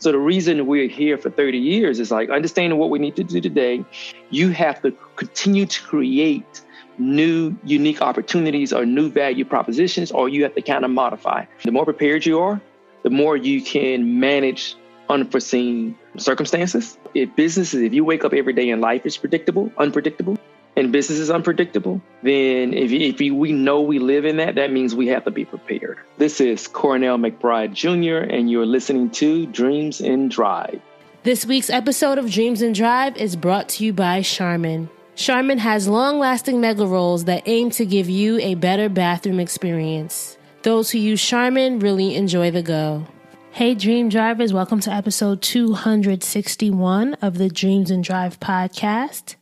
So the reason we're here for 30 years is like understanding what we need to do today. You have to continue to create new, unique opportunities or new value propositions, or you have to kind of modify. The more prepared you are, the more you can manage unforeseen circumstances. If you wake up every day and life is unpredictable, and business is unpredictable, then we know we live in that means we have to be prepared. This is Cornell McBride Jr., and you're listening to Dreams and Drive. This week's episode of Dreams and Drive is brought to you by Charmin. Charmin has long-lasting mega rolls that aim to give you a better bathroom experience. Those who use Charmin really enjoy the go. Hey, Dream Drivers, welcome to episode 261 of the Dreams and Drive podcast.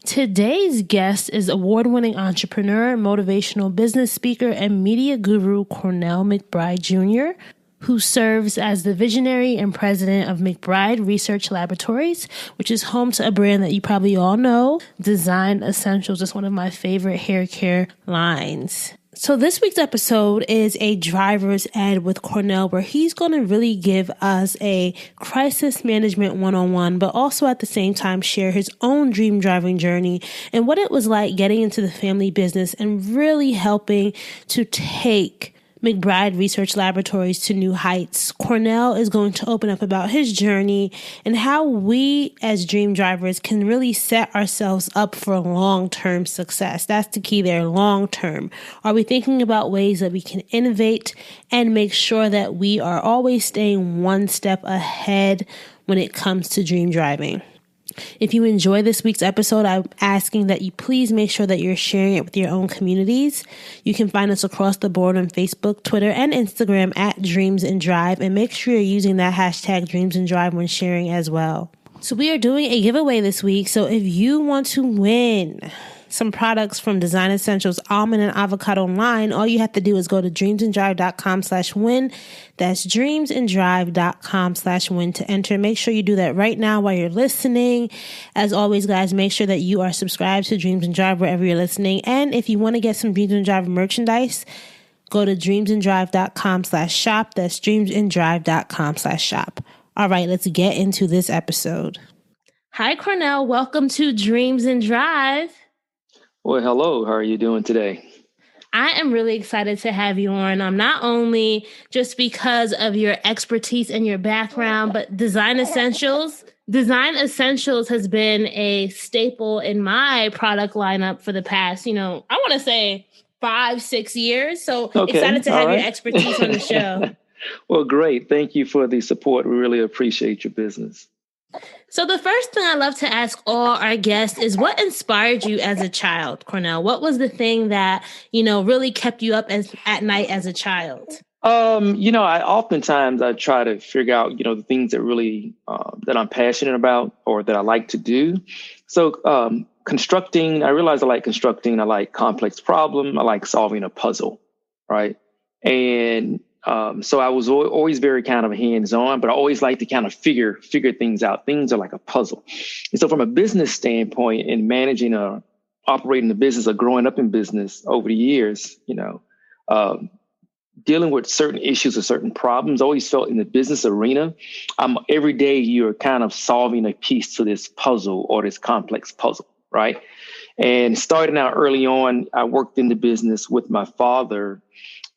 Today's guest is award-winning entrepreneur, motivational business speaker, and media guru Cornell McBride Jr., who serves as the visionary and president of McBride Research Laboratories, which is home to a brand that you probably all know, Design Essentials. It's one of my favorite hair care lines. So this week's episode is a driver's ed with Cornell, where he's going to really give us a crisis management 101, but also at the same time share his own dream driving journey and what it was like getting into the family business and really helping to take McBride Research Laboratories to new heights. Cornell is going to open up about his journey and how we as dream drivers can really set ourselves up for long-term success. That's the key there, long-term. Are we thinking about ways that we can innovate and make sure that we are always staying one step ahead when it comes to dream driving? If you enjoy this week's episode, I'm asking that you please make sure that you're sharing it with your own communities. You can find us across the board on Facebook, Twitter, and Instagram at Dreams and Drive, and make sure you're using that hashtag Dreams and Drive when sharing as well. So we are doing a giveaway this week, so if you want to win some products from Design Essentials Almond and Avocado line, all you have to do is go to dreamsanddrive.com/win. That's dreamsanddrive.com/win to enter. Make sure you do that right now while you're listening. As always, guys, make sure that you are subscribed to Dreams and Drive wherever you're listening. And if you want to get some Dreams and Drive merchandise, go to dreamsanddrive.com/shop. That's dreamsanddrive.com/shop. All right, let's get into this episode. Hi, Cornell. Welcome to Dreams and Drive. Well, hello. How are you doing today? I am really excited to have you on. Not only just because of your expertise and your background, but Design Essentials. Design Essentials has been a staple in my product lineup for the past, I want to say 5-6 years. So excited to have your expertise on the show. Well, great. Thank you for the support. We really appreciate your business. So the first thing I love to ask all our guests is, what inspired you as a child, Cornell? What was the thing that, really kept you up at night as a child? I try to figure out, the things that really, that I'm passionate about or that I like to do. So constructing, I realized I like constructing. I like complex problem. I like solving a puzzle, right? And so I was always very kind of hands-on, but I always like to kind of figure things out. Things are like a puzzle. And so from a business standpoint, in managing operating a business or growing up in business over the years, dealing with certain issues or certain problems, always felt in the business arena, every day you're kind of solving a piece to this puzzle or this complex puzzle, right? And starting out early on, I worked in the business with my father.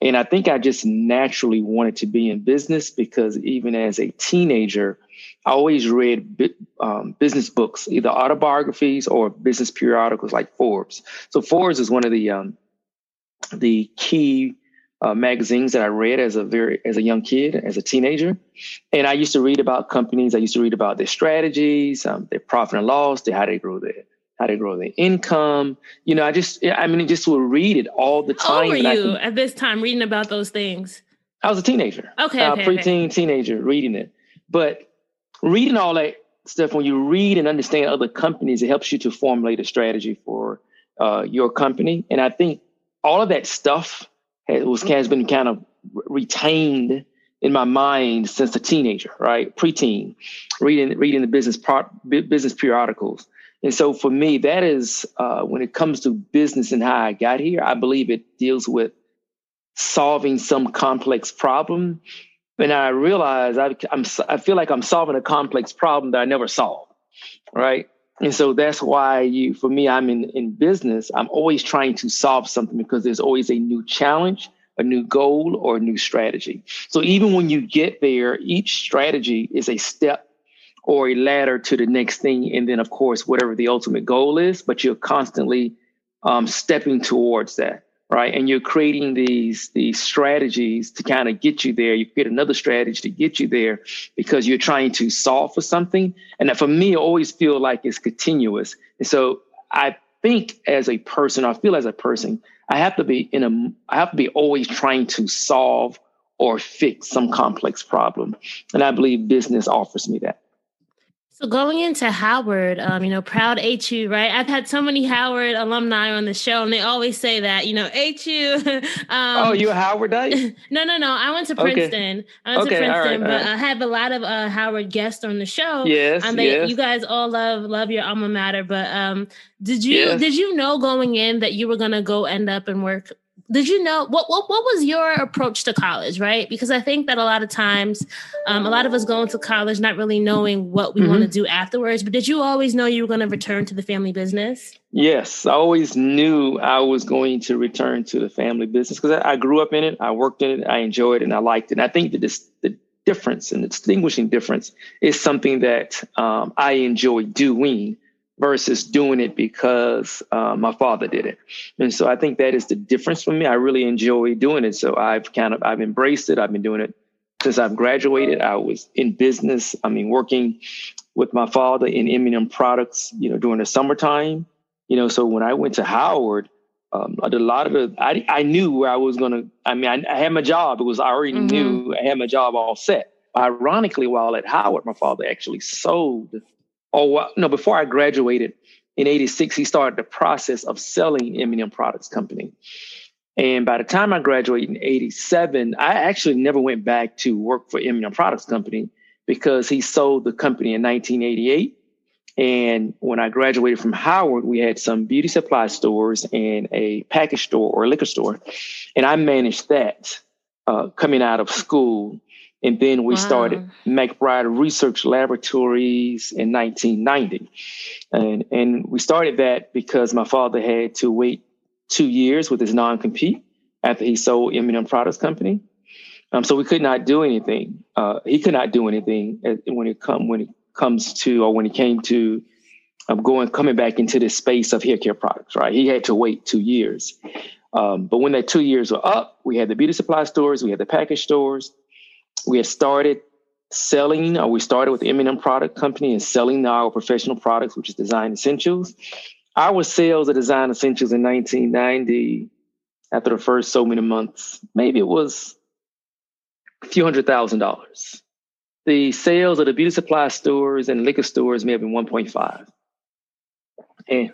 And I think I just naturally wanted to be in business because even as a teenager, I always read business books, either autobiographies or business periodicals like Forbes. So Forbes is one of the key magazines that I read as a young kid, as a teenager. And I used to read about companies. I used to read about their strategies, their profit and loss, how they grow their income. I just would read it all the time. How old were you at this time reading about those things? I was a teenager. Preteen, teenager reading it. But reading all that stuff, when you read and understand other companies, it helps you to formulate a strategy for your company. And I think all of that stuff has been kind of retained in my mind since a teenager, right? Preteen, reading the business periodicals. And so for me, that is, when it comes to business and how I got here, I believe it deals with solving some complex problem And I realized I feel like I'm solving a complex problem that I never solved, right? And so that's why for me, I'm in business. I'm always trying to solve something because there's always a new challenge, a new goal, or a new strategy. So even when you get there, each strategy is a step or a ladder to the next thing. And then, of course, whatever the ultimate goal is, but you're constantly stepping towards that. Right. And you're creating these strategies to kind of get you there. You create another strategy to get you there because you're trying to solve for something. And that for me, I always feel like it's continuous. And so I think as a person, I feel as a person, I have to be always trying to solve or fix some complex problem. And I believe business offers me that. So going into Howard, proud HU, right? I've had so many Howard alumni on the show, and they always say that, HU. Oh, you're a Howard guy? No. I went to Princeton. I went to Princeton, but I have a lot of Howard guests on the show. Yes, You guys all love your alma mater, but did you know going in that you were going to go end up and work? Did you know what was your approach to college, right? Because I think that a lot of times, a lot of us go into college not really knowing what we want to do afterwards. But did you always know you were going to return to the family business? Yes, I always knew I was going to return to the family business because I grew up in it. I worked in it. I enjoyed it and I liked it. And I think that the difference and the distinguishing difference is something that I enjoy doing versus doing it because my father did it. And so I think that is the difference for me. I really enjoy doing it. So I've embraced it. I've been doing it since I've graduated. I was in business. Working with my father in M&M products, during the summertime. So when I went to Howard, I did a lot of I knew where I was going to, I had my job. I already knew I had my job all set. Ironically, while at Howard, my father actually sold. Before I graduated in 86, he started the process of selling M&M Products Company. And by the time I graduated in 87, I actually never went back to work for M&M Products Company because he sold the company in 1988. And when I graduated from Howard, we had some beauty supply stores and a package store or a liquor store. And I managed that coming out of school. And then we started McBride Research Laboratories in 1990. And we started that because my father had to wait 2 years with his non-compete after he sold M&M Products Company. So we could not do anything. He could not do anything when it came to coming back into this space of hair care products, right? He had to wait 2 years. But when that 2 years were up, we had the beauty supply stores, we had the package stores. We had started we started with the M&M Product Company and selling our professional products, which is Design Essentials. Our sales of Design Essentials in 1990, after the first so many months, maybe it was a few $100,000. The sales of the beauty supply stores and liquor stores may have been 1.5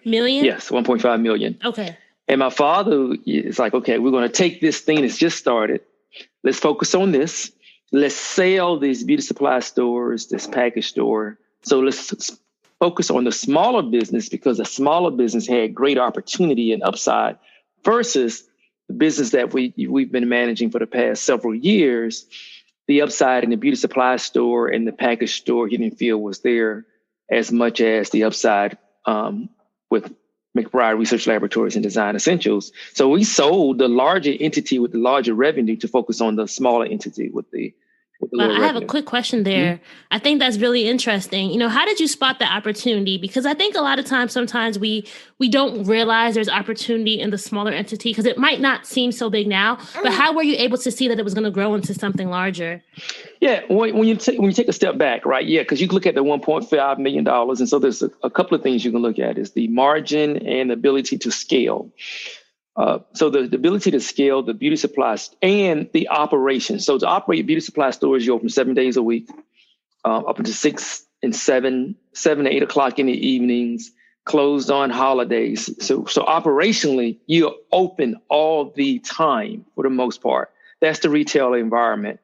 million. Yes, 1.5 million. Okay. And my father is like, okay, we're going to take this thing that's just started. Let's focus on this. Let's sell these beauty supply stores, this package store. So let's focus on the smaller business because the smaller business had great opportunity and upside versus the business that we've been managing for the past several years. The upside in the beauty supply store and the package store he didn't feel was there as much as the upside with McBride Research Laboratories and Design Essentials. So we sold the larger entity with the larger revenue to focus on the smaller entity with the lower revenue. I have a quick question there. I think that's really interesting. How did you spot the opportunity? Because I think a lot of times, sometimes we don't realize there's opportunity in the smaller entity because it might not seem so big now. But how were you able to see that it was going to grow into something larger? Yeah, when you take a step back, right? Yeah, because you can look at the $1.5 million. And so there's a couple of things you can look at is the margin and the ability to scale. So the ability to scale the beauty supplies and the operation. So to operate beauty supply stores, you open 7 days a week, up until 6 and 7 to 8 o'clock in the evenings, closed on holidays. So operationally, you open all the time for the most part. That's the retail environment.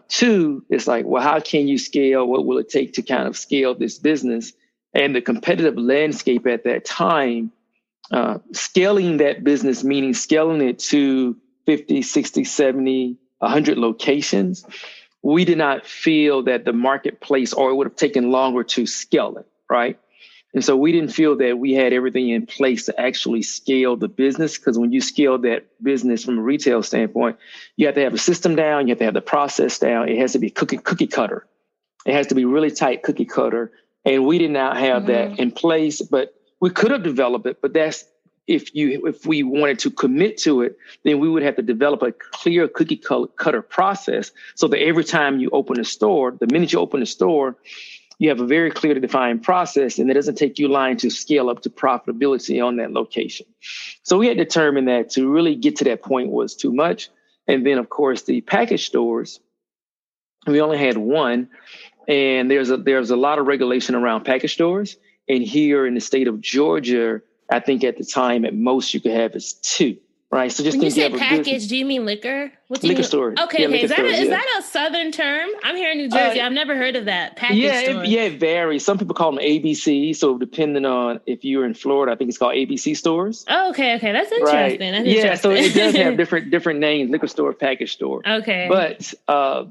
Two, it's like, well, how can you scale? What will it take to kind of scale this business? And the competitive landscape at that time, scaling that business, meaning scaling it to 50, 60, 70 100 locations, we did not feel that the marketplace, or it would have taken longer to scale it, right? And so we didn't feel that we had everything in place to actually scale the business, because when you scale that business from a retail standpoint, you have to have a system down, you have to have the process down. It has to be cookie cutter. It has to be really tight cookie cutter. And we did not have that in place, but we could have developed it. But that's if we wanted to commit to it, then we would have to develop a clear cookie cutter process, so that every time you open a store, the minute you open a store, you have a very clearly defined process, and it doesn't take you long to scale up to profitability on that location. So we had determined that to really get to that point was too much. And then, of course, the package stores, we only had one, and there's a lot of regulation around package stores. And here in the state of Georgia, I think at the time, at most you could have is 2. Right. So just when you say you package, do you mean liquor? What do you liquor mean? store. Okay. Yeah, Okay. Is yeah. that a Southern term? I'm here in New Jersey. I've never heard of that. Package store. It varies. Some people call them ABC. So depending on if you're in Florida, I think it's called ABC stores. Oh, okay. Okay. That's interesting. Right. That's interesting. So it does have different names, liquor store, package store. Okay. But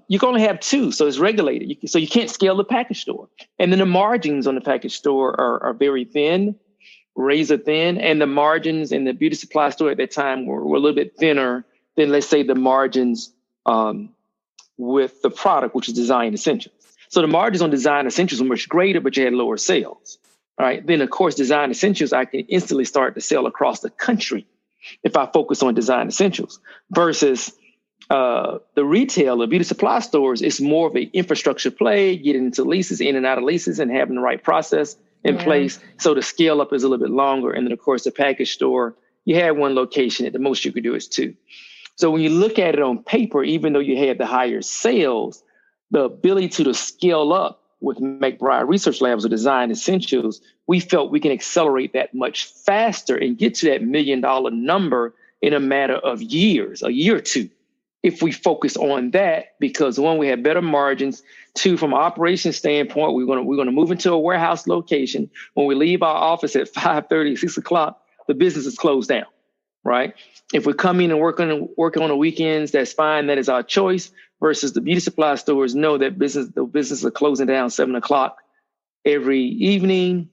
you can only have 2. So it's regulated. So you can't scale the package store. And then the margins on the package store are very thin, razor thin, and the margins in the beauty supply store at that time were a little bit thinner than, let's say, the margins with the product, which is design essentials. So the margins on design essentials were much greater, but you had lower sales. All right. Then, of course, design essentials, I can instantly start to sell across the country if I focus on design essentials, versus the retail, the beauty supply stores, it's more of an infrastructure play, getting into leases, in and out of leases, and having the right process in place. So the scale up is a little bit longer. And then, of course, the package store, you had 1 location. At the most you could do is 2. So when you look at it on paper, even though you had the higher sales, the ability to scale up with McBride Research Labs or Design Essentials, we felt we can accelerate that much faster and get to that $1 million number in a matter of years, a year or 2. If we focus on that, because 1, we have better margins. 2, from an operations standpoint, we're going to move into a warehouse location. When we leave our office at 5:30, 6 o'clock, the business is closed down, right? If we come in and work on the weekends, that's fine. That is our choice. Versus the beauty supply stores know that the business are closing down 7 o'clock every evening.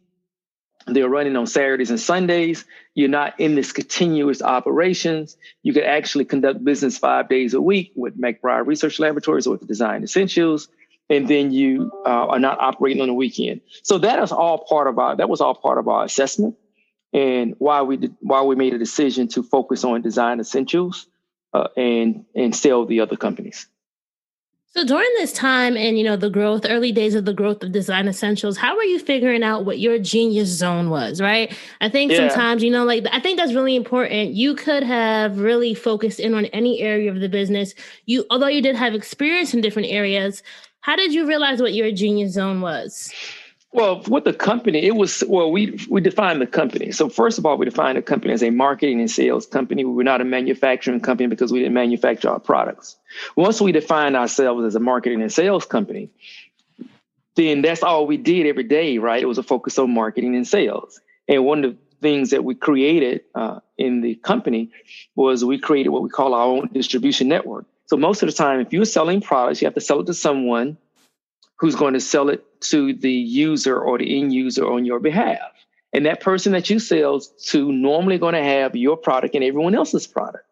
They're running on Saturdays and Sundays. You're not in this continuous operations. You could actually conduct business 5 days a week with McBride Research Laboratories or with the Design Essentials, and then you are not operating on the weekend. So that was all part of our assessment, and why we made a decision to focus on Design Essentials and sell the other companies. So during this time and, the early days of the growth of Design Essentials, how were you figuring out what your genius zone was, right? I think sometimes, I think that's really important. You could have really focused in on any area of the business. Although you did have experience in different areas, how did you realize what your genius zone was? Well, with the company, we defined the company. So first of all, we defined the company as a marketing and sales company. We were not a manufacturing company because we didn't manufacture our products. Once we defined ourselves as a marketing and sales company, then that's all we did every day, right? It was a focus on marketing and sales. And one of the things that we created in the company was we created what we call our own distribution network. So most of the time, if you're selling products, you have to sell it to someone who's going to sell it to the user or the end user on your behalf. And that person that you sell to normally going to have your product and everyone else's product.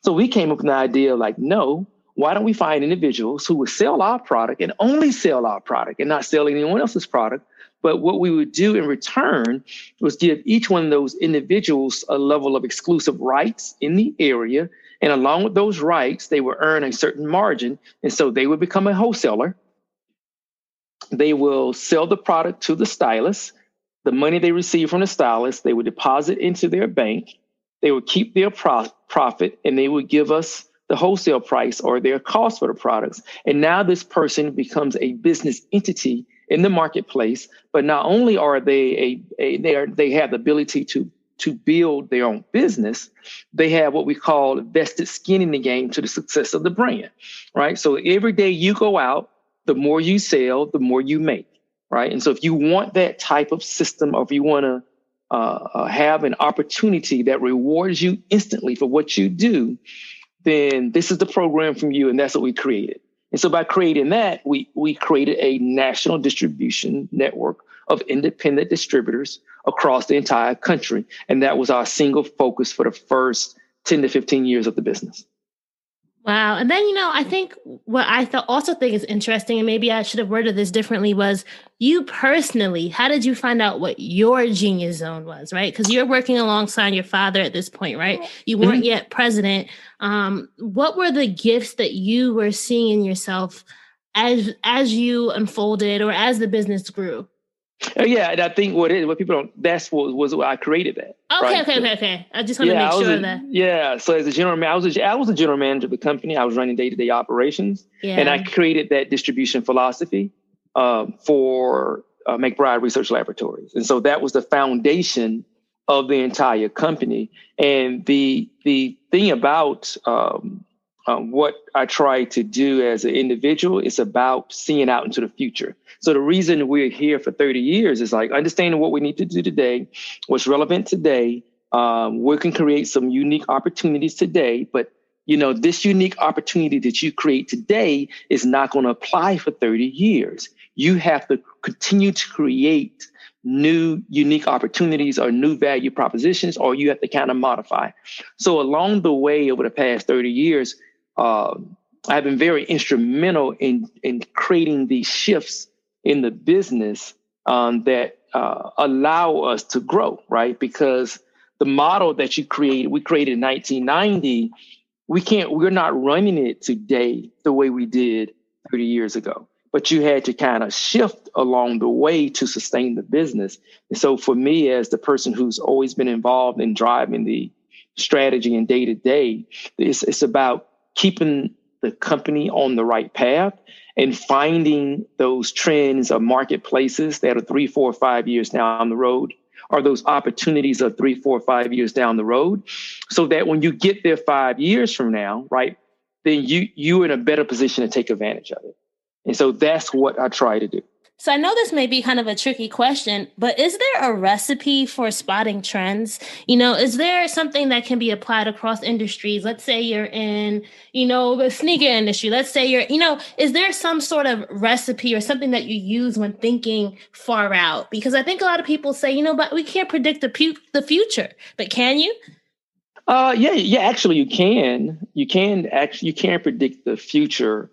So we came up with an idea like, no, why don't we find individuals who would sell our product and only sell our product and not sell anyone else's product? But what we would do in return was give each one of those individuals a level of exclusive rights in the area. And along with those rights, they would earn a certain margin. And so they would become a wholesaler. They will sell the product to the stylist. The money they receive from the stylist, they would deposit into their bank. They would keep their profit, and they would give us the wholesale price or their cost for the products. And now this person becomes a business entity in the marketplace. But not only are they they have the ability to build their own business, they have what we call vested skin in the game to the success of the brand, right? So every day you go out, the more you sell, the more you make, right? And so if you want that type of system, or if you want to have an opportunity that rewards you instantly for what you do, then this is the program from you. And that's what we created. And so by creating that, we created a national distribution network of independent distributors across the entire country. And that was our single focus for the first 10 to 15 years of the business. Wow. And then, I think what I also think is interesting, and maybe I should have worded this differently, was you personally, how did you find out what your genius zone was, right? Because you're working alongside your father at this point, right? You weren't yet president. What were the gifts that you were seeing in yourself as you unfolded or as the business grew? Yeah, and I think what people don't, that's what was why I created that. Okay. I just want to make sure of that. Yeah, so as a general manager, I was a general manager of the company. I was running day-to-day operations, and I created that distribution philosophy for McBride Research Laboratories. And so that was the foundation of the entire company. And the thing about what I try to do as an individual is about seeing out into the future. So the reason we're here for 30 years is like understanding what we need to do today, what's relevant today. We can create some unique opportunities today, but this unique opportunity that you create today is not going to apply for 30 years. You have to continue to create new unique opportunities or new value propositions, or you have to kind of modify. So along the way, over the past 30 years, I've been very instrumental in creating these shifts in the business that allow us to grow, right? Because the model that we created in 1990, we're not running it today the way we did 30 years ago. But you had to kind of shift along the way to sustain the business. And so for me, as the person who's always been involved in driving the strategy and day to day, it's about keeping the company on the right path and finding those trends of marketplaces that are 3, 4, 5 years down the road, or those opportunities of 3, 4, 5 years down the road, so that when you get there 5 years from now, right, then you're in a better position to take advantage of it. And so that's what I try to do. So I know this may be kind of a tricky question, but is there a recipe for spotting trends? Is there something that can be applied across industries? Let's say you're in, the sneaker industry. Let's say is there some sort of recipe or something that you use when thinking far out? Because I think a lot of people say, but we can't predict the future. But can you? Yeah, actually you can. You can predict the future,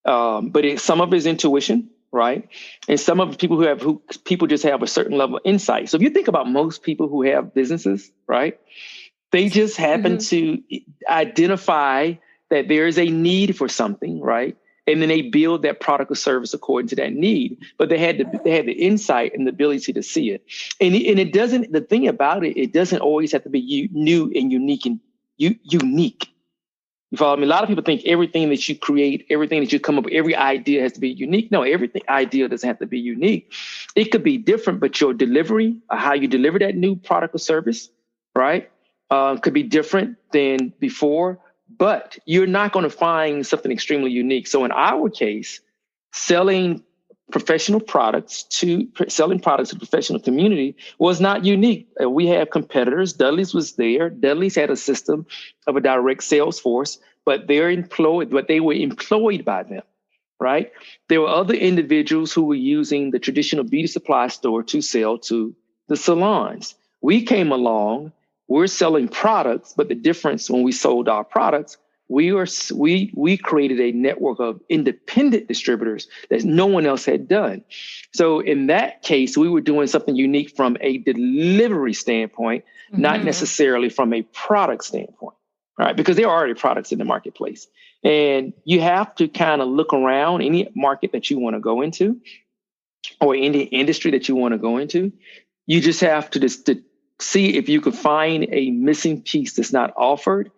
but some of it is intuition. Right. And some of the people just have a certain level of insight. So if you think about most people who have businesses, right, they just happen to identify that there is a need for something. Right. And then they build that product or service according to that need. But they had the insight and the ability to see it. And it doesn't, the thing about it, it doesn't always have to be new and unique and unique. You follow me? A lot of people think everything that you create, everything that you come up with, every idea has to be unique. No, idea doesn't have to be unique. It could be different, but your delivery, or how you deliver that new product or service, right, could be different than before. But you're not going to find something extremely unique. So in our case, selling products to the professional community was not unique. We have competitors. Dudley's was there. Dudley's had a system of a direct sales force, but they were employed by them, right? There were other individuals who were using the traditional beauty supply store to sell to the salons. We came along, we're selling products, but the difference when we sold our products, we created a network of independent distributors that no one else had done. So in that case, we were doing something unique from a delivery standpoint, not necessarily from a product standpoint, right? Because there are already products in the marketplace. And you have to kind of look around any market that you want to go into or any industry that you want to go into. You just have to to see if you could find a missing piece that's not offered,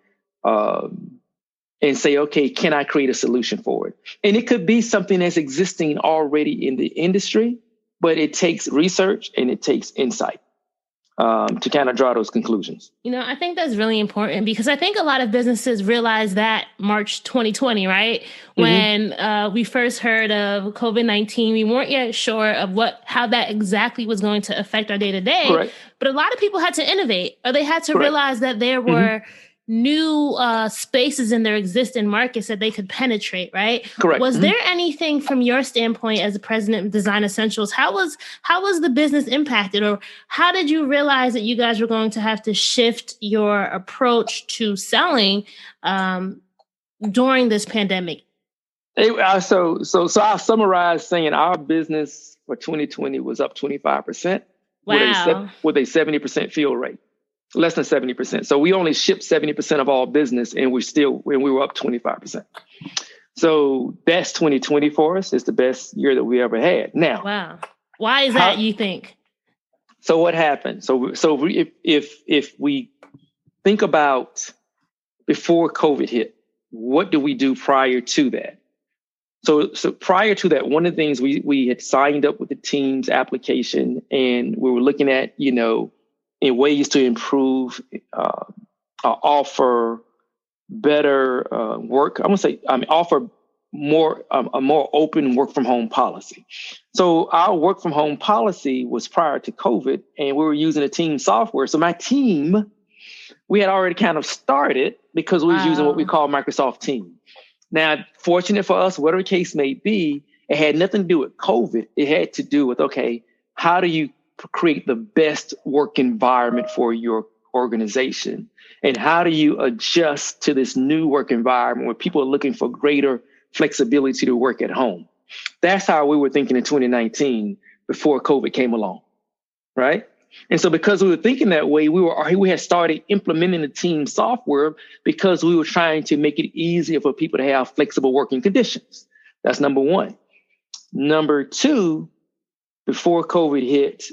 and say, okay, can I create a solution for it? And it could be something that's existing already in the industry, but it takes research and it takes insight to kind of draw those conclusions. I think that's really important because I think a lot of businesses realized that March 2020, right? When we first heard of COVID-19, we weren't yet sure of how that exactly was going to affect our day to day. But a lot of people had to innovate, or they had to realize that there were new spaces in their existing markets that they could penetrate, right? Correct. Was there anything from your standpoint as the president of Design Essentials? How was the business impacted, or how did you realize that you guys were going to have to shift your approach to selling during this pandemic? So I'll summarize saying our business for 2020 was up 25%. Wow. With a 70% fill rate. Less than 70%. So we only shipped 70% of all business, and we were up 25%. So that's 2020 for us. It's the best year that we ever had. Now, wow. Why is that, you think? So what happened? So if we think about before COVID hit, what do we do prior to that? So prior to that, one of the things we had signed up with the team's application, and we were looking at, in ways to improve, offer better work. Offer a more open work from home policy. So our work from home policy was prior to COVID, and we were using a team software. So my team, we had already kind of started because we was using what we call Microsoft Teams. Now, fortunate for us, whatever the case may be, it had nothing to do with COVID. It had to do with, okay, how do you create the best work environment for your organization? And how do you adjust to this new work environment where people are looking for greater flexibility to work at home? That's how we were thinking in 2019 before COVID came along, right? And so because we were thinking that way, we had started implementing the team software because we were trying to make it easier for people to have flexible working conditions. That's number one. Number two, before COVID hit,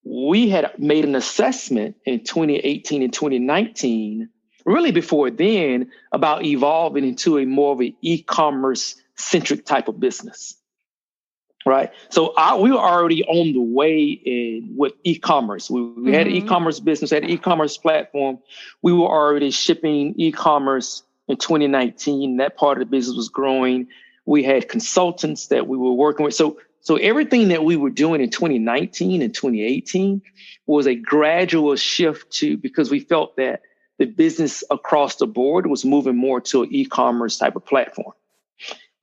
we had made an assessment in 2018 and 2019, really before then, about evolving into a more of an e-commerce centric type of business. Right. So we were already on the way with e-commerce. We had an e-commerce business, had an e-commerce platform. We were already shipping e-commerce in 2019. That part of the business was growing. We had consultants that we were working with. So everything that we were doing in 2019 and 2018 was a gradual shift because we felt that the business across the board was moving more to an e-commerce type of platform.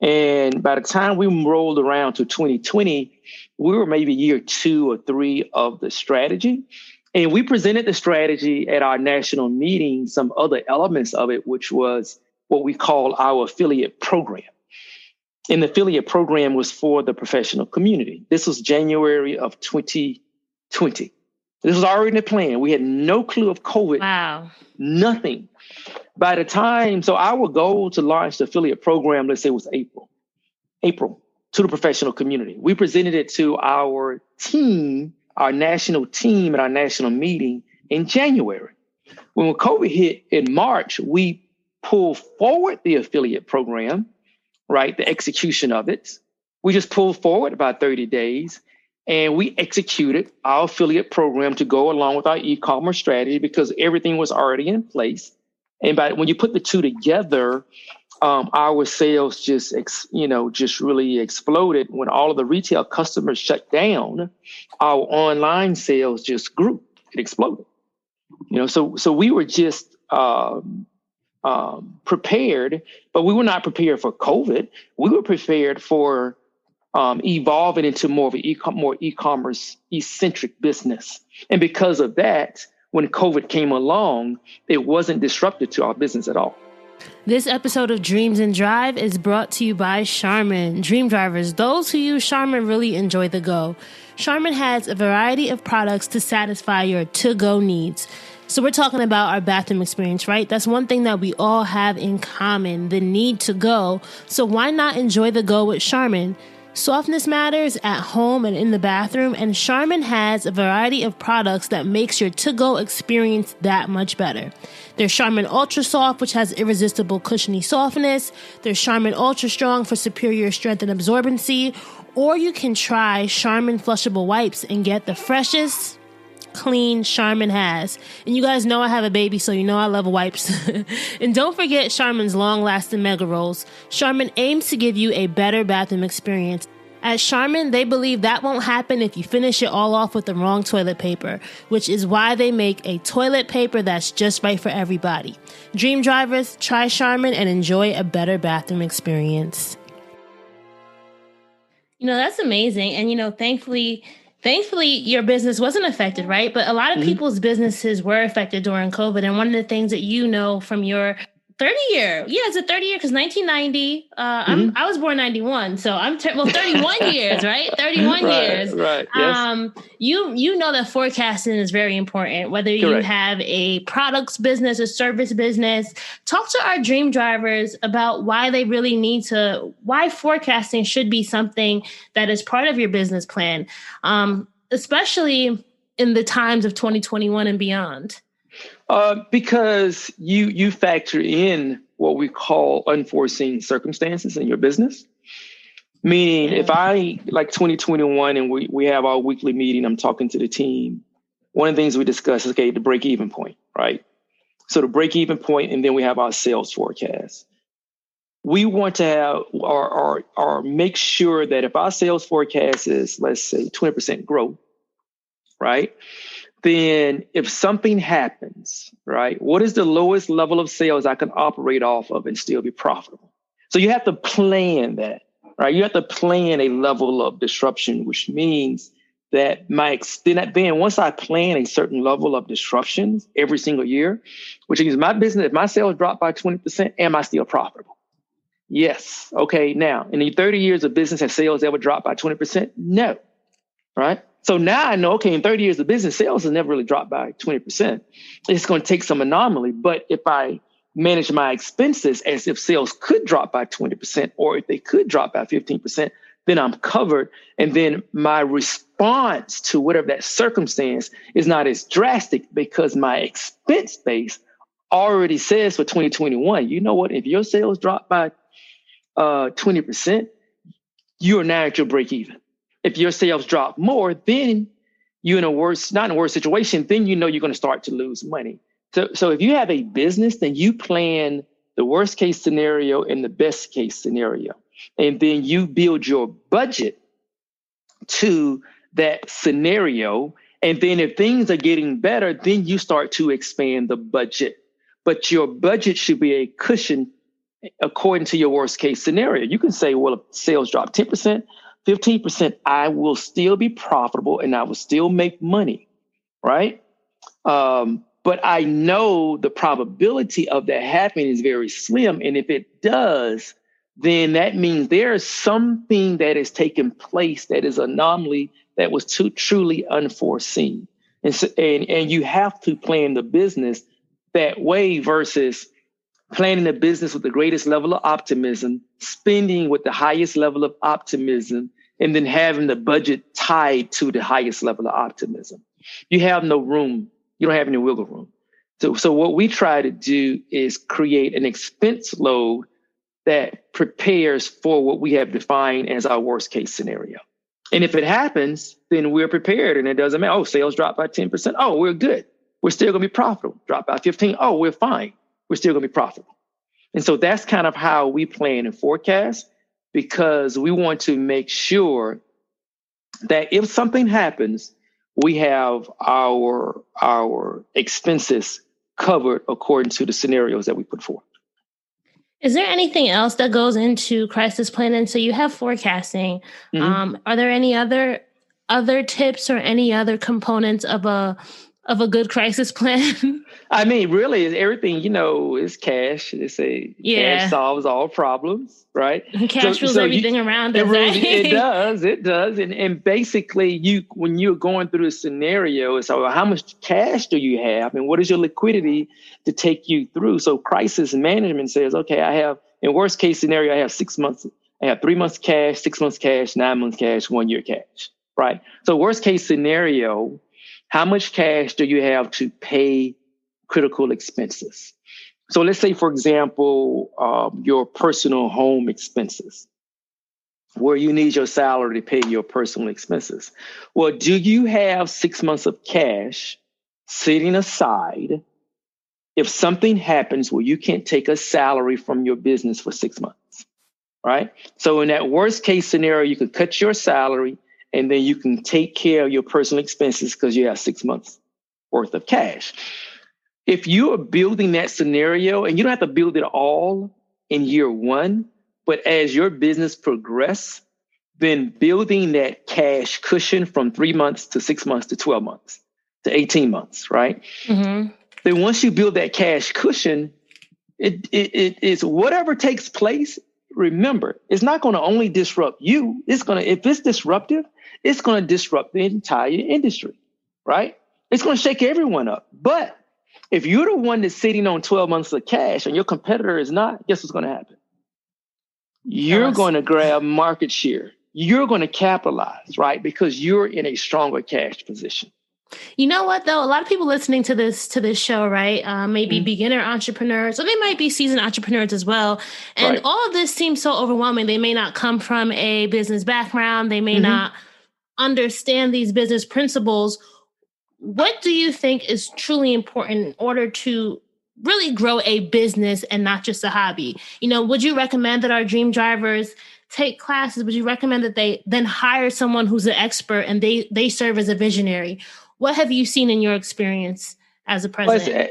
And by the time we rolled around to 2020, we were maybe year 2 or 3 of the strategy. And we presented the strategy at our national meeting, some other elements of it, which was what we call our affiliate program. And the affiliate program was for the professional community. This was January of 2020. This was already in the plan. We had no clue of COVID. Wow. Nothing. By the time, so our goal to launch the affiliate program, let's say, was April, to the professional community. We presented it to our team, our national team at our national meeting in January. When COVID hit in March, we pulled forward the affiliate program, right? The execution of it. We just pulled forward about 30 days, and we executed our affiliate program to go along with our e-commerce strategy because everything was already in place. And when you put the two together, our sales just really exploded. When all of the retail customers shut down, our online sales just grew. It exploded. So we were just prepared, but we were not prepared for COVID. We were prepared for evolving into more of an more e-commerce eccentric business. And because of that, when COVID came along, it wasn't disruptive to our business at all. This episode of Dreams and Drive is brought to you by Charmin. Dream drivers, those who use Charmin really enjoy the go. Charmin has a variety of products to satisfy your to-go needs. So we're talking about our bathroom experience, right? That's one thing that we all have in common, the need to go. So why not enjoy the go with Charmin? Softness matters at home and in the bathroom, and Charmin has a variety of products that makes your to-go experience that much better. There's Charmin Ultra Soft, which has irresistible cushiony softness. There's Charmin Ultra Strong for superior strength and absorbency. Or you can try Charmin Flushable Wipes and get the freshest clean Charmin has. And you guys know I have a baby, so you know I love wipes. And don't forget Charmin's long-lasting mega rolls. Charmin aims to give you a better bathroom experience. At Charmin, they believe that won't happen if you finish it all off with the wrong toilet paper, which is why they make a toilet paper that's just right for everybody. Dream drivers, try Charmin and enjoy a better bathroom experience. That's amazing. And, thankfully, your business wasn't affected, right? But a lot of people's businesses were affected during COVID. And one of the things that from your 30 year. Yeah, it's a 30 year because 1990. I was born 91, so I'm 31 years, right? 31 years. Right. Yes. You know that forecasting is very important. Whether you have a products business, a service business, talk to our dream drivers about why they really why forecasting should be something that is part of your business plan, especially in the times of 2021 and beyond. Because you factor in what we call unforeseen circumstances in your business. Meaning if I, like 2021 and we have our weekly meeting, I'm talking to the team. One of the things we discuss is, the break-even point, right? So the break-even point, and then we have our sales forecast. We want to have or make sure that if our sales forecast is, let's say, 20% growth, right? Then if something happens, right, what is the lowest level of sales I can operate off of and still be profitable? So you have to plan that, right? You have to plan a level of disruption, which means that once I plan a certain level of disruptions every single year, which means my business, if my sales drop by 20%, am I still profitable? Yes. Okay. Now, in the 30 years of business, have sales ever dropped by 20%? No. Right. So now I know, in 30 years of business, sales has never really dropped by 20%. It's going to take some anomaly. But if I manage my expenses as if sales could drop by 20%, or if they could drop by 15%, then I'm covered. And then my response to whatever that circumstance is not as drastic because my expense base already says for 2021, you know what, if your sales drop by 20%, you are now at your break even. If your sales drop more, then you're not in a worse situation, then you know you're going to start to lose money. So if you have a business, then you plan the worst case scenario and the best case scenario. And then you build your budget to that scenario. And then if things are getting better, then you start to expand the budget. But your budget should be a cushion according to your worst case scenario. You can say, well, if sales drop 10%, 15%, I will still be profitable and I will still make money, right? But I know the probability of that happening is very slim. And if it does, then that means there is something that has taken place that is an anomaly that was truly unforeseen. And you have to plan the business that way versus planning the business with the greatest level of optimism, spending with the highest level of optimism, and then having the budget tied to the highest level of optimism. You have no room. You don't have any wiggle room. So what we try to do is create an expense load that prepares for what we have defined as our worst case scenario. And if it happens, then we're prepared. And it doesn't matter. Oh, sales drop by 10%. Oh, we're good. We're still going to be profitable. Drop by 15. Oh, we're fine. We're still going to be profitable. And so that's kind of how we plan and forecast, because we want to make sure that if something happens, we have our expenses covered according to the scenarios that we put forth. Is there anything else that goes into crisis planning? So you have forecasting. Mm-hmm. Are there any other tips or any other components of a good crisis plan? I mean, really, everything, is cash. They say cash solves all problems, right? Cash rules everything around us, right? It does. And basically, when you're going through a scenario, it's how much cash do you have? And what is your liquidity to take you through? So crisis management says, okay, I have, in worst case scenario, I have 6 months. I have 3 months cash, 6 months cash, 9 months cash, 1 year cash, right? So worst case scenario, how much cash do you have to pay critical expenses? So let's say, for example, your personal home expenses, where you need your salary to pay your personal expenses. Well, do you have 6 months of cash sitting aside if something happens where you can't take a salary from your business for 6 months? right? So in that worst case scenario, you could cut your salary and then you can take care of your personal expenses because you have 6 months worth of cash. If you are building that scenario, and you don't have to build it all in year one, but as your business progresses, then building that cash cushion from 3 months to 6 months to 12 months to 18 months, right? Mm-hmm. Then once you build that cash cushion, it is whatever takes place. Remember, it's not going to only disrupt you. If it's disruptive, it's going to disrupt the entire industry, right? It's going to shake everyone up. But if you're the one that's sitting on 12 months of cash and your competitor is not, guess what's going to happen? You're going to grab market share. You're going to capitalize, right? Because you're in a stronger cash position. You know what, though? A lot of people listening to this show, right? Maybe beginner entrepreneurs, or they might be seasoned entrepreneurs as well. And all of this seems so overwhelming. They may not come from a business background. They may not understand these business principles. What do you think is truly important in order to really grow a business and not just a hobby? You know, would you recommend that our dream drivers take classes? Would you recommend that they then hire someone who's an expert and they serve as a visionary? What have you seen in your experience as a president?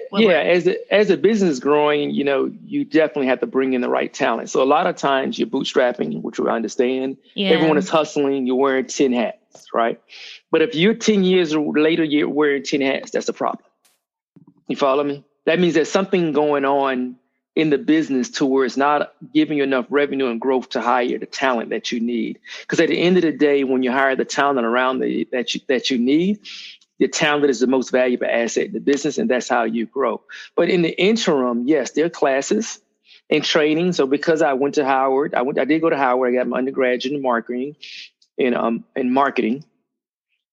As a business growing, you know, you definitely have to bring in the right talent. So a lot of times you're bootstrapping, which we understand. Yeah. Everyone is hustling. You're wearing 10 hats, right? But if you're 10 years later, you're wearing 10 hats, that's a problem. You follow me? That means there's something going on in the business to where it's not giving you enough revenue and growth to hire the talent that you need. Because at the end of the day, when you hire the talent around that you need, the talent is the most valuable asset in the business, and that's how you grow. But in the interim, yes, there are classes and training. So because I went to Howard, I did go to Howard. I got my undergraduate in marketing, in marketing.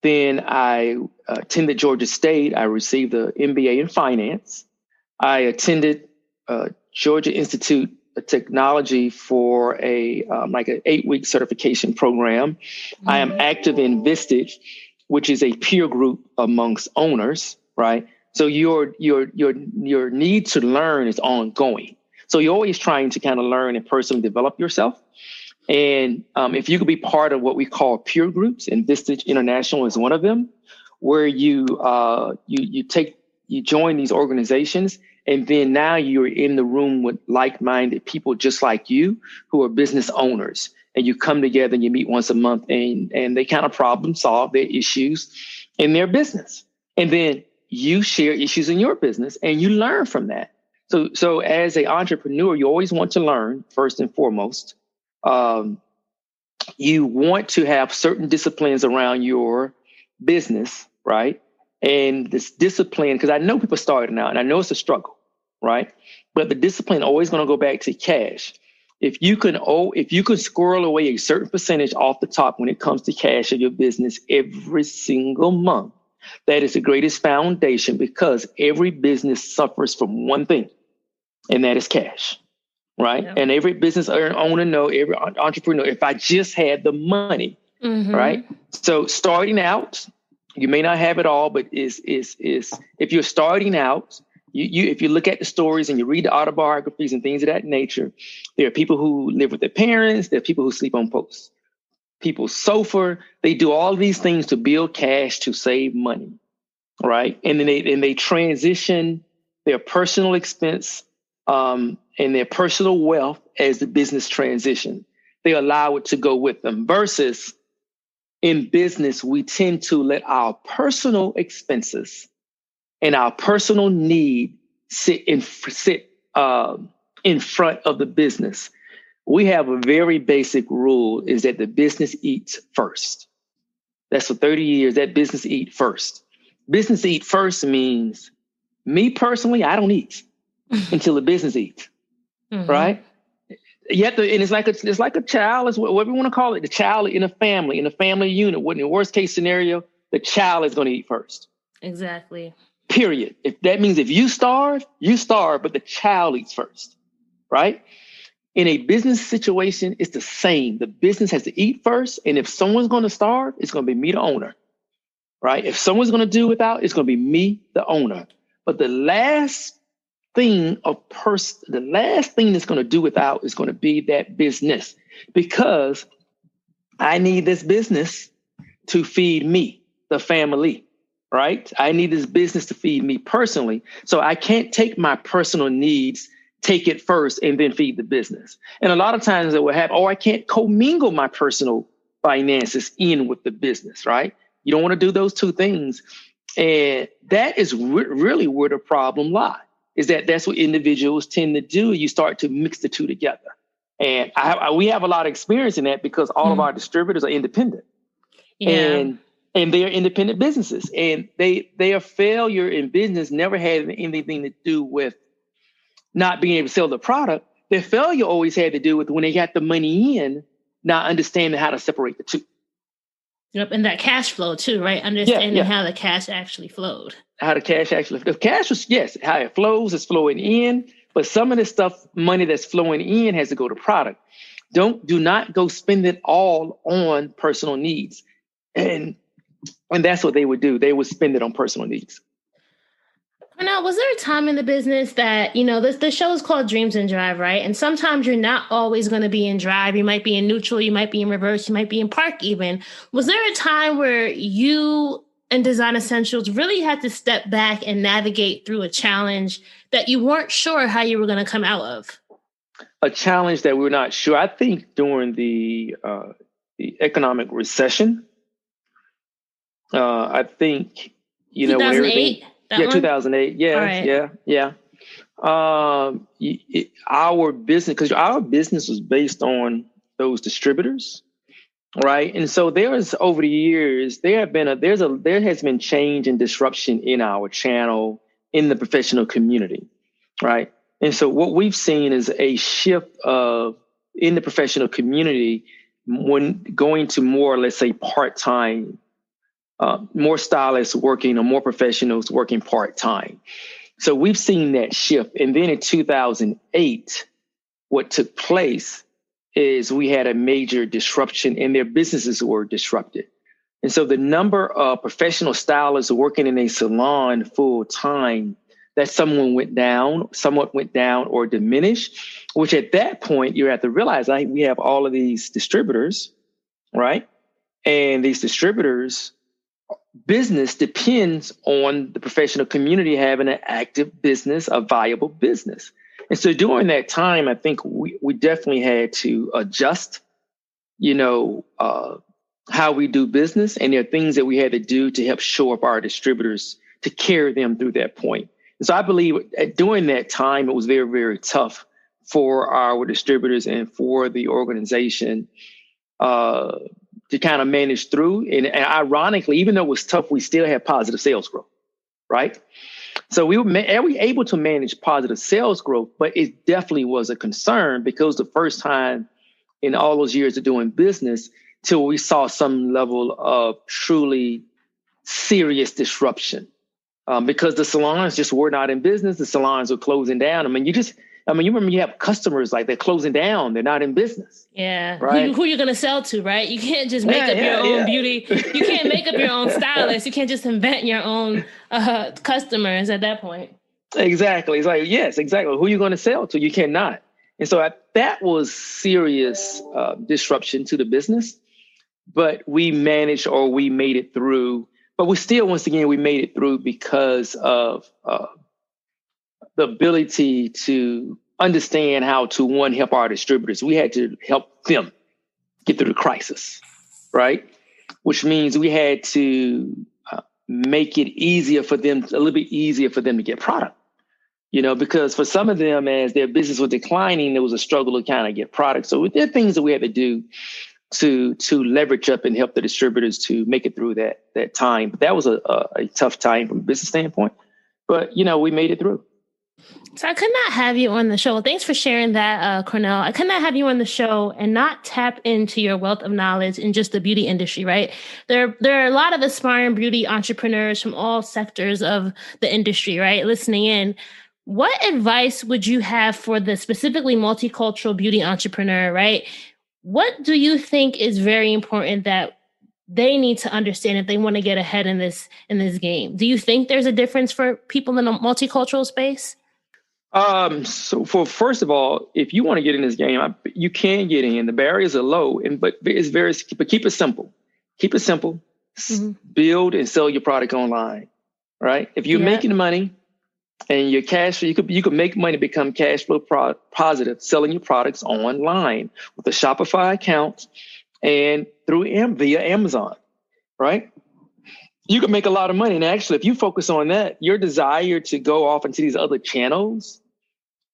Then I attended Georgia State. I received an MBA in finance. I attended Georgia Institute of Technology for an 8-week certification program. I am active in Vistage, which is a peer group amongst owners, right? So your need to learn is ongoing. So you're always trying to kind of learn and personally develop yourself. And if you could be part of what we call peer groups, and Vistage International is one of them, where you join these organizations, and then now you're in the room with like-minded people just like you who are business owners. And you come together and you meet once a month, and they kind of problem solve their issues in their business. And then you share issues in your business and you learn from that. So as an entrepreneur, you always want to learn first and foremost. You want to have certain disciplines around your business, right? And this discipline, because I know people starting out and I know it's a struggle, right? But the discipline always going to go back to cash. If you can squirrel away a certain percentage off the top when it comes to cash in your business every single month, that is the greatest foundation, because every business suffers from one thing, and that is cash, right? Yeah. And every business owner know, every entrepreneur, if I just had the money, right? So starting out, you may not have it all, but is if you're starting out, if you look at the stories and you read the autobiographies and things of that nature, there are people who live with their parents. There are people who sleep on people's sofa. They do all these things to build cash to save money, right? And then they transition their personal expense and their personal wealth as the business transition. They allow it to go with them. Versus in business, we tend to let our personal expenses and our personal need sit in front of the business. We have a very basic rule, is that the business eats first. That's for 30 years, that business eat first. Business eat first means, me personally, I don't eat until the business eats, right? You have to, and it's like a child, is whatever you want to call it, the child in a family unit. In the worst case scenario, the child is going to eat first. Exactly. Period. If that means if you starve, but the child eats first, right? In a business situation, it's the same. The business has to eat first. And if someone's going to starve, it's going to be me, the owner, right? If someone's going to do without, it's going to be me, the owner. But the last thing that's going to do without is going to be that business. because I need this business to feed me, the family, right? I need this business to feed me personally. So I can't take my personal needs, take it first, and then feed the business. And a lot of times it will happen, I can't commingle my personal finances in with the business, right? You don't want to do those two things. And that is really where the problem lies, is that that's what individuals tend to do. You start to mix the two together. And we have a lot of experience in that because all of our distributors are independent. Yeah. And they are independent businesses. And their failure in business never had anything to do with not being able to sell the product. Their failure always had to do with when they got the money in, not understanding how to separate the two. Yep, and that cash flow too, right? Understanding how the cash actually flowed. How the cash was, yes, how it flows is flowing in, but some of the stuff, money that's flowing in has to go to product. Do not go spend it all on personal needs. And that's what they would do. They would spend it on personal needs. Now, was there a time in the business that, the show is called Dreams in Drive, right? And sometimes you're not always going to be in drive. You might be in neutral, you might be in reverse, you might be in park even. Was there a time where you and Design Essentials really had to step back and navigate through a challenge that you weren't sure how you were going to come out of? A challenge that we're not sure. I think during the economic recession, I think, 2008? 2008. Yeah, right. Yeah. Our business, because our business was based on those distributors, right? And so over the years, there has been change and disruption in our channel in the professional community, right? And so what we've seen is a shift in the professional community when going to more, let's say, part-time. More stylists working or more professionals working part-time. So we've seen that shift. And then in 2008, what took place is we had a major disruption and their businesses were disrupted. And so the number of professional stylists working in a salon full-time, that somewhat went down or diminished, which at that point you have to realize we have all of these distributors, right? And these distributors, business depends on the professional community having an active business, a viable business. And so during that time, I think we definitely had to adjust, how we do business. And there are things that we had to do to help shore up our distributors to carry them through that point. And so I believe during that time, it was very, very tough for our distributors and for the organization to kind of manage through. And ironically, even though it was tough, we still had positive sales growth, right? So we were able to manage positive sales growth, but it definitely was a concern because the first time in all those years of doing business till we saw some level of truly serious disruption because the salons just were not in business. The salons were closing down. You remember you have customers like they're closing down. They're not in business. Yeah. Right? Who you're going to sell to, right? You can't just make up your own beauty. You can't make up your own stylist. You can't just invent your own customers at that point. Exactly. It's like, yes, exactly. Who are you going to sell to? You cannot. And so that was serious disruption to the business. But we managed or we made it through. But we still, once again, we made it through because of the ability to understand how to, help our distributors. We had to help them get through the crisis, right? Which means we had to make it easier for them, a little bit easier for them to get product, because for some of them, as their business was declining, there was a struggle to kind of get product. So there are things that we had to do to leverage up and help the distributors to make it through that time. But that was a tough time from a business standpoint, but, we made it through. So I could not have you on the show. Thanks for sharing that, Cornell. I could not have you on the show and not tap into your wealth of knowledge in just the beauty industry, right? There are a lot of aspiring beauty entrepreneurs from all sectors of the industry, right? Listening in. What advice would you have for the specifically multicultural beauty entrepreneur, right? What do you think is very important that they need to understand if they want to get ahead in this game? Do you think there's a difference for people in a multicultural space? So first of all, if you want to get in this game, you can get in. The barriers are low, but keep it simple. Keep it simple. Mm-hmm. Build and sell your product online, right? If you're making money and your cash, you could make money, become cash flow positive, selling your products online with a Shopify account and via Amazon, right? You can make a lot of money. And actually, if you focus on that, your desire to go off into these other channels,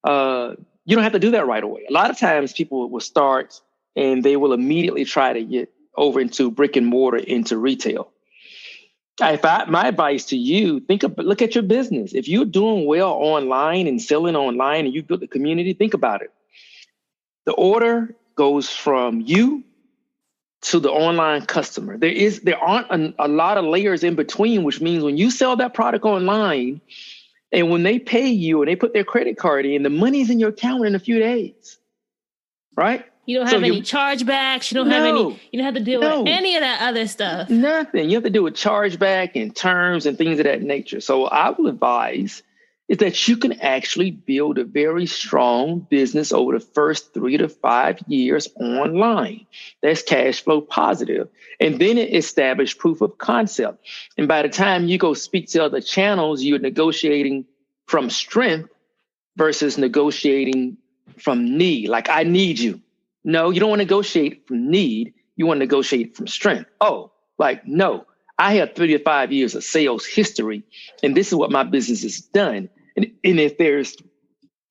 you don't have to do that right away. A lot of times people will start and they will immediately try to get over into brick and mortar, into retail. My advice to you, look at your business. If you're doing well online and selling online and you build the community, think about it. The order goes from you to the online customer. There aren't a lot of layers in between, which means when you sell that product online and when they pay you and they put their credit card in, the money's in your account in a few days, right? You don't have any chargebacks. You don't have to deal with any of that other stuff. Nothing. You have to deal with chargeback and terms and things of that nature. So I will advise is that you can actually build a very strong business over the first 3 to 5 years online. That's cash flow positive. And then establish proof of concept. And by the time you go speak to other channels, you're negotiating from strength versus negotiating from need. Like, I need you. No, you don't want to negotiate from need. You want to negotiate from strength. No, I have 3 to 5 years of sales history, and this is what my business has done. And if there's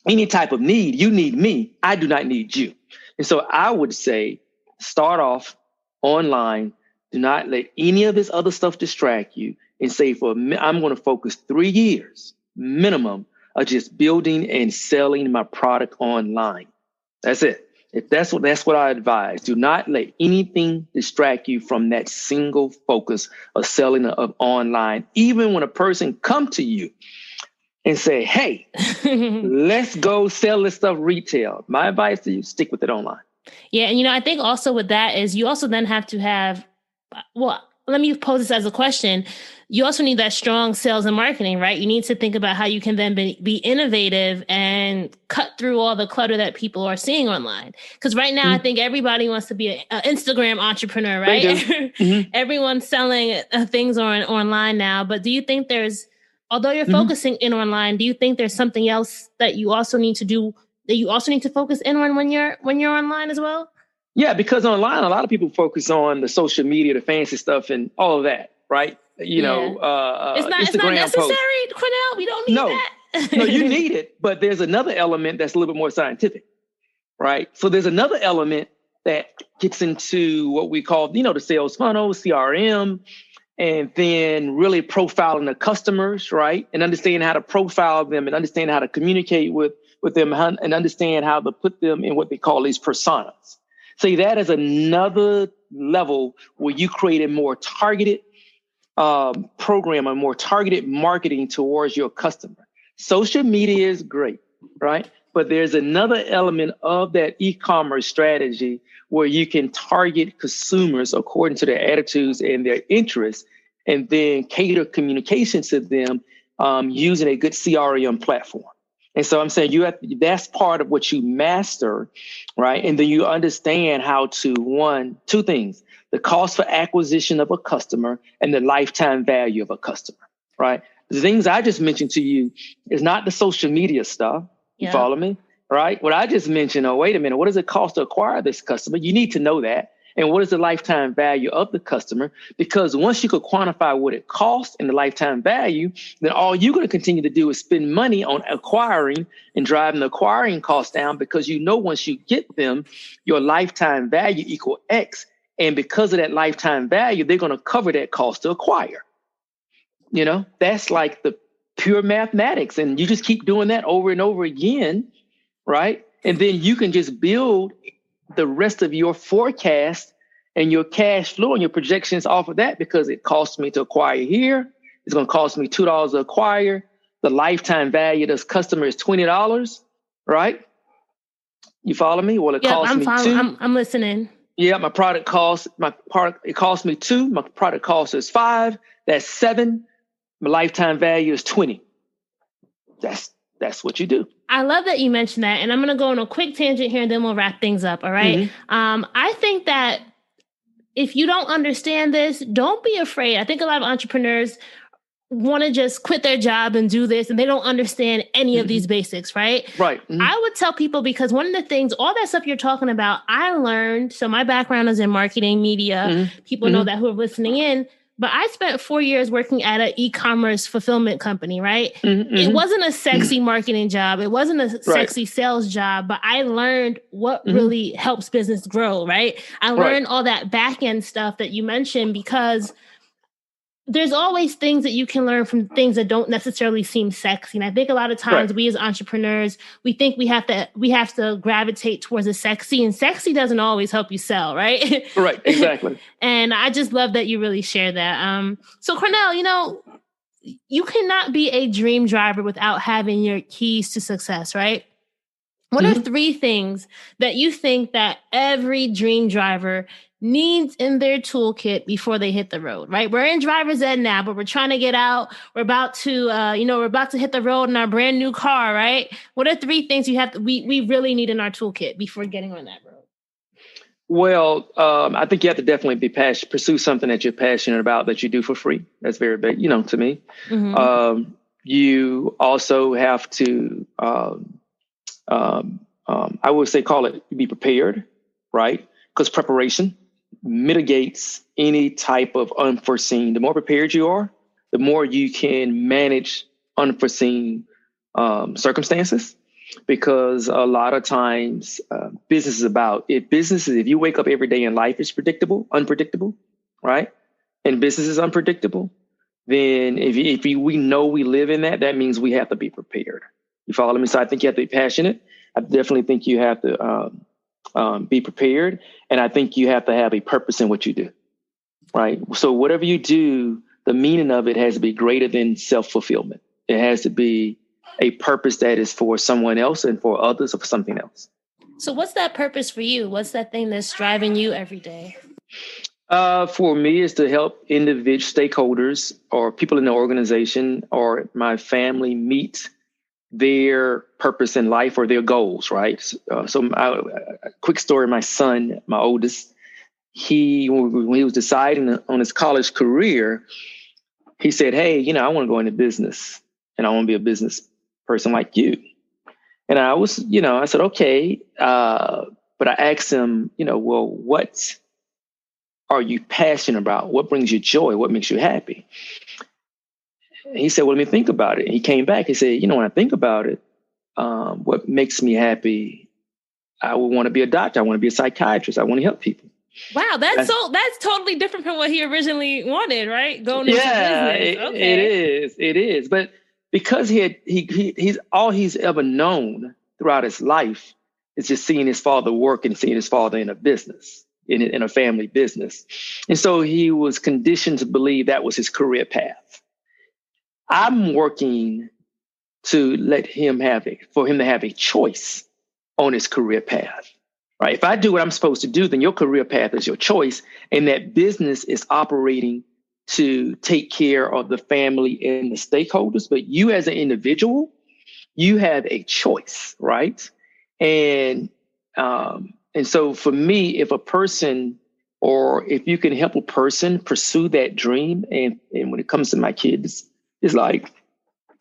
any type of need, you need me. I do not need you. And so I would say, start off online. Do not let any of this other stuff distract you, and say, I'm going to focus 3 years minimum of just building and selling my product online. That's it. That's what I advise. Do not let anything distract you from that single focus of selling of online. Even when a person come to you and say, hey, let's go sell this stuff retail. My advice to you, stick with it online. Yeah. And, I think also with that is you also then have to have, let me pose this as a question. You also need that strong sales and marketing, right? You need to think about how you can then be innovative and cut through all the clutter that people are seeing online. Because right now, I think everybody wants to be an Instagram entrepreneur, right? Mm-hmm. Everyone's selling things online now. But do you think although you're focusing in online, do you think there's something else that you also need to do, that you also need to focus in on when you're online as well? Yeah, because online, a lot of people focus on the social media, the fancy stuff and all of that, right? It's not necessary, post. Cornell. We don't need that. No, you need it. But there's another element that's a little bit more scientific, right? So there's another element that gets into what we call, the sales funnel, CRM, and then really profiling the customers, right? And understanding how to profile them and understand how to communicate with them and understand how to put them in what they call these personas. See, that is another level where you create a more targeted program, a more targeted marketing towards your customer. Social media is great, right? But there's another element of that e-commerce strategy where you can target consumers according to their attitudes and their interests, and then cater communication to them using a good CRM platform. And so I'm saying that's part of what you master, right? And then you understand how to, two things: the cost for acquisition of a customer and the lifetime value of a customer, right? The things I just mentioned to you is not the social media stuff. You follow me? Right? What I just mentioned, wait a minute, what does it cost to acquire this customer? You need to know that. And what is the lifetime value of the customer? Because once you could quantify what it costs and the lifetime value, then all you're going to continue to do is spend money on acquiring and driving the acquiring costs down, because once you get them, your lifetime value equal X. And because of that lifetime value, they're going to cover that cost to acquire. That's like the pure mathematics. And you just keep doing that over and over again, right? And then you can just build the rest of your forecast and your cash flow and your projections off of that, because it costs me to acquire here. It's going to cost me $2 to acquire. The lifetime value of this customer is $20, right? You follow me? Well, it costs me $2. I'm listening. Yeah, it costs me $2. My product cost is $5. That's $7. My lifetime value is $20. that's what you do. I love that you mentioned that. And I'm going to go on a quick tangent here and then we'll wrap things up. All right. I think that if you don't understand this, don't be afraid. I think a lot of entrepreneurs want to just quit their job and do this, and they don't understand any of these basics, right? Right. I would tell people, because one of the things, all that stuff you're talking about, I learned. So my background is in marketing, media. People know that who are listening in. But I spent 4 years working at an e-commerce fulfillment company, right? It wasn't a sexy marketing job. It wasn't a sexy sales job, but I learned what really helps business grow, right? I learned all that back end stuff that you mentioned, because there's always things that you can learn from things that don't necessarily seem sexy. And I think a lot of times we as entrepreneurs, we think we have to gravitate towards the sexy, and sexy doesn't always help you sell, right? Right, exactly. And I just love that you really share that. So Cornell, you cannot be a dream driver without having your keys to success, right? What are 3 things that you think that every dream driver needs in their toolkit before they hit the road, right? We're in driver's ed now, but we're trying to get out. We're about to, we're about to hit the road in our brand new car, right? What are 3 things we really need in our toolkit before getting on that road? Well, I think you have to definitely be pursue something that you're passionate about, that you do for free. That's very big, to me. You also have to, I would say, be prepared, right? Because preparation mitigates any type of unforeseen. The more prepared you are, the more you can manage unforeseen circumstances. Because a lot of times business is about, if you wake up every day and life is unpredictable, right? And business is unpredictable, then if we know we live in that means we have to be prepared. You follow me? So I think you have to be passionate. I definitely think you have to be prepared. And I think you have to have a purpose in what you do, right? So whatever you do, the meaning of it has to be greater than self-fulfillment. It has to be a purpose that is for someone else and for others, or for something else. So what's that purpose for you? What's that thing that's driving you every day? For me, is to help individual stakeholders or people in the organization or my family meet their purpose in life or their goals, right? A quick story, my son, my oldest, when he was deciding on his college career, he said, hey, I want to go into business and I want to be a business person like you. And I was, I said, okay. But I asked him, well, what are you passionate about? What brings you joy? What makes you happy? He said, well, let me think about it. He came back. He said, when I think about it, what makes me happy, I would want to be a doctor. I want to be a psychiatrist. I want to help people. Wow, that's totally different from what he originally wanted, right? Going into business. Okay. It is. But because he's all he's ever known throughout his life is just seeing his father work and seeing his father in a business, in a family business. And so he was conditioned to believe that was his career path. I'm working to for him to have a choice on his career path, right? If I do what I'm supposed to do, then your career path is your choice. And that business is operating to take care of the family and the stakeholders. But you as an individual, you have a choice, right? And so for me, if a person, or if you can help a person pursue that dream, and when it comes to my kids, it's like,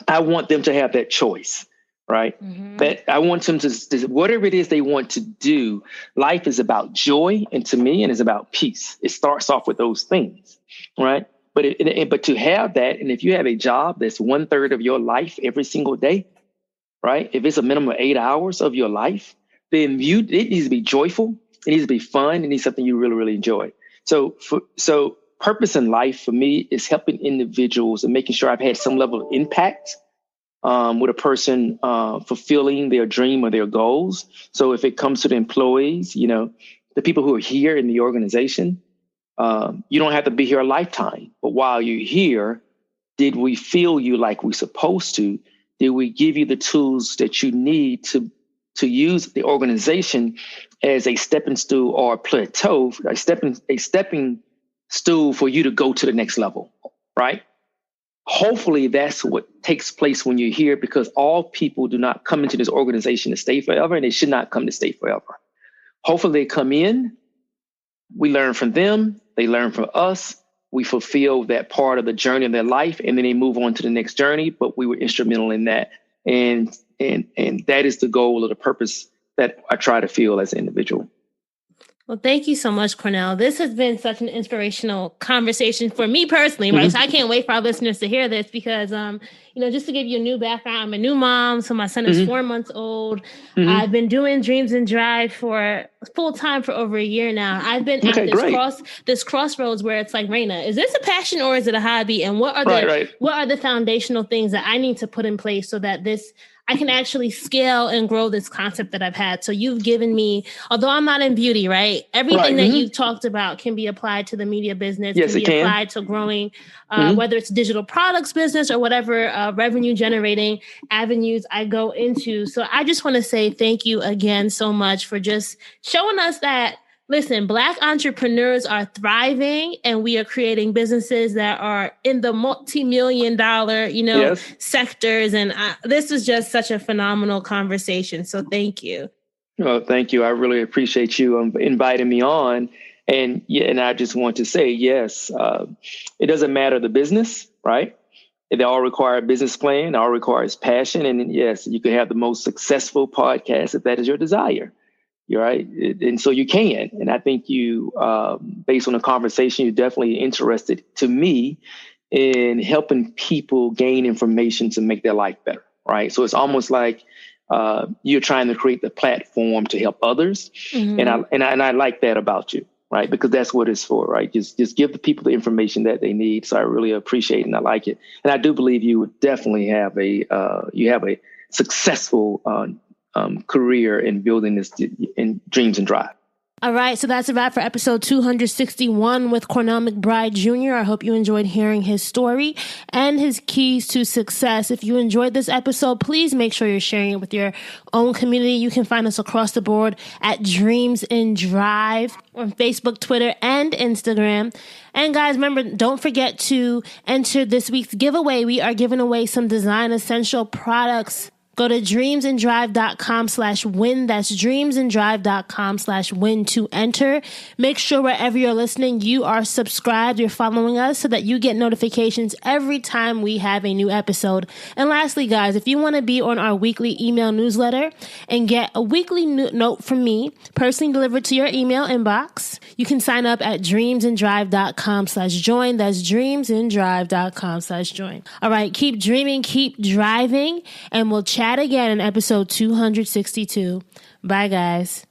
I want them to have that choice, right? That I want them to, whatever it is they want to do, life is about joy, and to me, and it's about peace. It starts off with those things, right? But to have that, and if you have a job that's 1/3 of your life every single day, right? If it's a minimum of 8 hours of your life, then it needs to be joyful. It needs to be fun. It needs something you really, really enjoy. So purpose in life for me is helping individuals and making sure I've had some level of impact with a person fulfilling their dream or their goals. So if it comes to the employees, the people who are here in the organization, you don't have to be here a lifetime. But while you're here, did we feel you like we're supposed to? Did we give you the tools that you need to use the organization as a stepping stool or a plateau, a stepping stool for you to go to the next level, right? hopefully that's what takes place when you're here, because all people do not come into this organization to stay forever, and they should not come to stay forever. Hopefully they come in, we learn from them, they learn from us, we fulfill that part of the journey of their life, and then they move on to the next journey, but we were instrumental in that. And that is the goal or the purpose that I try to feel as an individual. Well, thank you so much, Cornell. This has been such an inspirational conversation for me personally, right? So I can't wait for our listeners to hear this because, just to give you a new background, I'm a new mom. So my son is 4 months old. I've been doing Dreams and Drive for full time for over a year now. I've been at this crossroads where it's like, Raina, is this a passion or is it a hobby? And what are the foundational things that I need to put in place so that I can actually scale and grow this concept that I've had. So you've given me, although I'm not in beauty, right? Everything that you've talked about can be applied to the media business, yes, can be applied to growing, whether it's digital products business or whatever revenue generating avenues I go into. So I just want to say thank you again so much for just showing us that, listen, Black entrepreneurs are thriving and we are creating businesses that are in the multi-million-dollar, sectors. And this was just such a phenomenal conversation. So thank you. Well, thank you. I really appreciate you inviting me on. And I just want to say, yes, it doesn't matter the business, right? They all require a business plan. It all requires passion. And yes, you can have the most successful podcast if that is your desire. You're right. And so you can. And I think you, based on the conversation, you're definitely interested to me in helping people gain information to make their life better. Right. So it's almost like you're trying to create the platform to help others. And I like that about you. Right. Because that's what it's for. Right. Just give the people the information that they need. So I really appreciate it and I like it. And I do believe you would definitely have a successful career in building this in Dreams and Drive. All right. So that's a wrap for episode 261 with Cornell McBride Jr. I hope you enjoyed hearing his story and his keys to success. If you enjoyed this episode, please make sure you're sharing it with your own community. You can find us across the board at Dreams and Drive on Facebook, Twitter, and Instagram. And guys, remember, don't forget to enter this week's giveaway. We are giving away some design essential products. Go to dreamsanddrive.com/win. That's dreamsanddrive.com/win to enter. Make sure wherever you're listening, you are subscribed, you're following us so that you get notifications every time we have a new episode. And lastly, guys, if you want to be on our weekly email newsletter and get a weekly note from me personally delivered to your email inbox, you can sign up at dreamsanddrive.com/join. That's dreamsanddrive.com/join. All right, keep dreaming, keep driving, and we'll chat again in episode 262. Bye, guys.